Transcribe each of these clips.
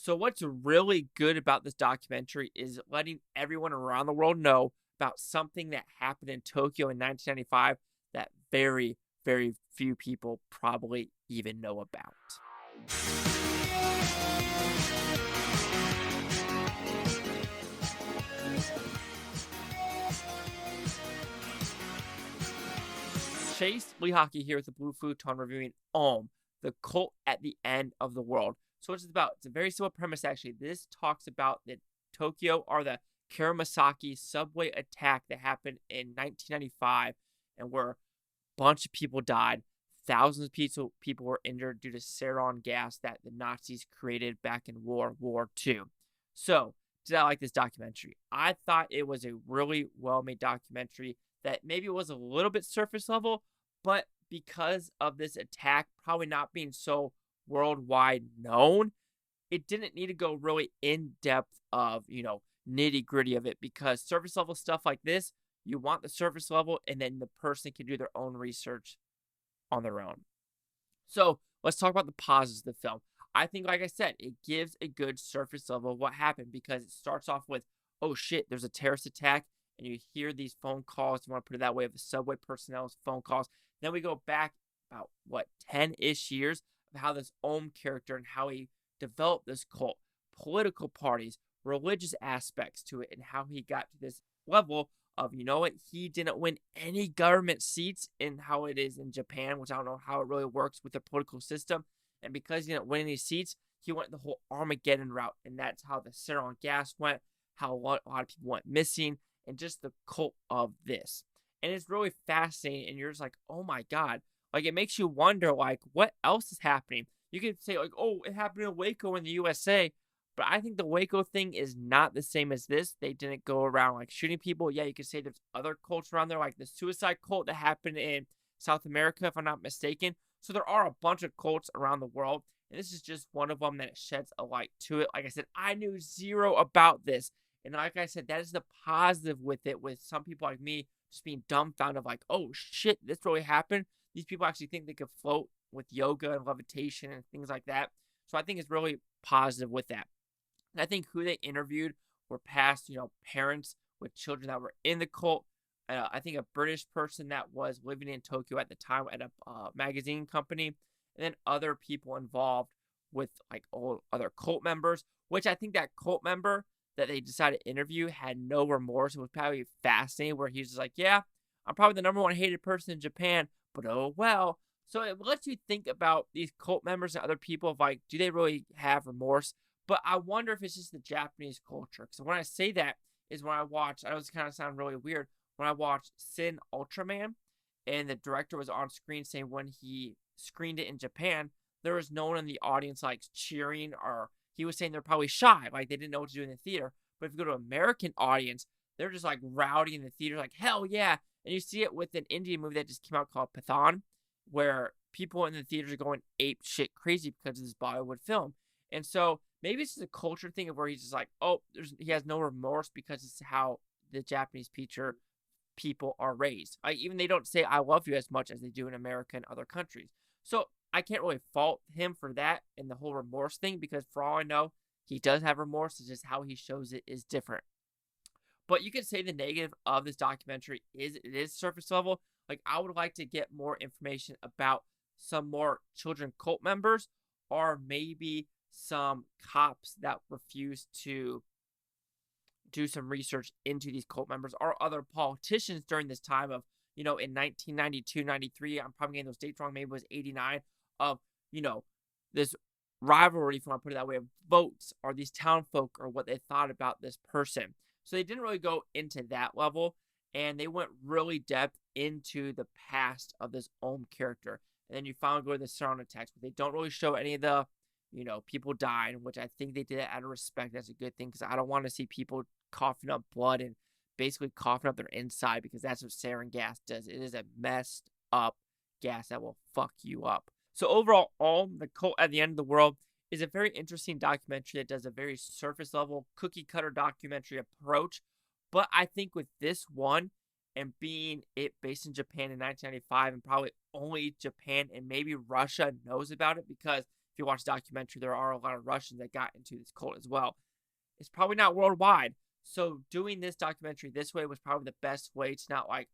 So what's really good about this documentary is letting everyone around the world know about something that happened in Tokyo in 1995 that very, very few people probably even know about. Chase Lee Hockey here with the Blue Futon reviewing AUM, the cult at the end of the world. So what's it about? It's a very simple premise actually. This talks about the Tokyo or the Karamasaki subway attack that happened in 1995 and where a bunch of people died. Thousands of people were injured due to sarin gas that the Nazis created back in World War II. So, did I like this documentary? I thought it was a really well made documentary that maybe was a little bit surface level, but because of this attack probably not being so worldwide known, it didn't need to go really in depth of, nitty gritty of it because surface level stuff like this, you want the surface level and then the person can do their own research on their own. So let's talk about the positives of the film. I think, like I said, it gives a good surface level of what happened because it starts off with, oh shit, there's a terrorist attack, and you hear these phone calls. You want to put it that way of the subway personnel's phone calls. Then we go back about 10-ish years of how this Ohm character and how he developed this cult, political parties, religious aspects to it, and how he got to this level of, he didn't win any government seats in how it is in Japan, which I don't know how it really works with the political system. And because he didn't win any seats, he went the whole Armageddon route. And that's how the sarin gas went, how a lot of people went missing, and just the cult of this. And it's really fascinating. And you're just like, oh my God. Like, it makes you wonder, like, what else is happening? You could say, like, oh, it happened in Waco in the USA. But I think the Waco thing is not the same as this. They didn't go around like shooting people. Yeah, you could say there's other cults around there, like the suicide cult that happened in South America, if I'm not mistaken. So there are a bunch of cults around the world. And this is just one of them that sheds a light to it. Like I said, I knew zero about this. And like I said, that is the positive with it, with some people like me just being dumbfounded of like, oh shit, this really happened. These people actually think they could float with yoga and levitation and things like that. So I think it's really positive with that. And I think who they interviewed were past, parents with children that were in the cult. I think a British person that was living in Tokyo at the time at a magazine company, and then other people involved with like all other cult members, which I think that cult member that they decided to interview had no remorse. It was probably fascinating where he's just like, yeah, I'm probably the number one hated person in Japan, but oh well. So it lets you think about these cult members and other people of like, do they really have remorse? But I wonder if it's just the Japanese culture. Because when I say that is when I watch, I know this kind of sound really weird, when I watched Sin Ultraman and the director was on screen saying when he screened it in Japan, there was no one in the audience like cheering or he was saying they're probably shy, like they didn't know what to do in the theater. But if you go to an American audience, they're just like rowdy in the theater, like hell yeah. And you see it with an Indian movie that just came out called Pathan, where people in the theaters are going ape shit crazy because of this Bollywood film. And so maybe it's just a culture thing of where he's just like, oh, he has no remorse because it's how the Japanese people are raised. Like, even they don't say I love you as much as they do in America and other countries. So I can't really fault him for that and the whole remorse thing because for all I know, he does have remorse. It's just how he shows it is different. But you could say the negative of this documentary is it is surface level. Like, I would like to get more information about some more children cult members or maybe some cops that refuse to do some research into these cult members or other politicians during this time of, in 1992, 93, I'm probably getting those dates wrong, maybe it was 89, of, this rivalry, if you want to put it that way, of votes or these town folk or what they thought about this person. So they didn't really go into that level, and they went really depth into the past of this Ohm character. And then you finally go to the Saran text, but they don't really show any of the, people dying, which I think they did it out of respect. That's a good thing because I don't want to see people coughing up blood and basically coughing up their inside because that's what sarin gas does. It is a messed up gas that will fuck you up. So overall, the cult at the end of the world is a very interesting documentary that does a very surface level cookie cutter documentary approach. But I think with this one and being it based in Japan in 1995 and probably only Japan and maybe Russia knows about it because if you watch the documentary, there are a lot of Russians that got into this cult as well. It's probably not worldwide. So doing this documentary this way was probably the best way to not like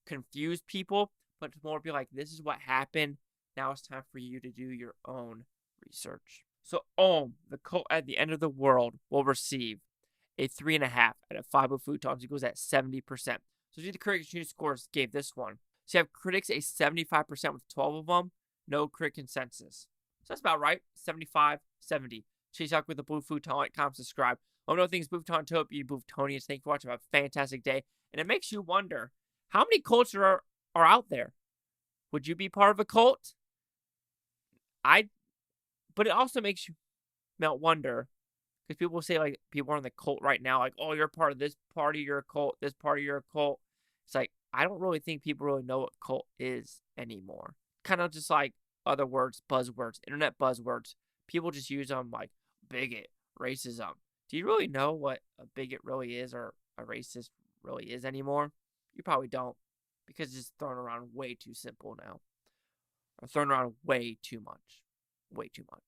confuse people, but to more be like, this is what happened. Now it's time for you to do your own research. So AUM, the cult at the end of the world, will receive a 3.5 out of 5 of Futons equals at 70%. So the critics' scores gave this one. So you have critics a 75% with 12 of them, no critic consensus. So that's about right, 75, 70. Chase out with the Blue Futon, like, comment, subscribe. Let me know things Booftonian, Booftonians. Thank you for watching. Have a fantastic day. And it makes you wonder, how many cults are out there? Would you be part of a cult? But it also makes you wonder, because people say, like, people are in the cult right now, like, oh, you're part of this party, you're a cult, this party, you're a cult. It's like, I don't really think people really know what cult is anymore. Kind of just like other words, buzzwords, internet buzzwords. People just use them like bigot, racism. Do you really know what a bigot really is or a racist really is anymore? You probably don't, because it's just thrown around way too simple now. Or thrown around way too much. Way too much.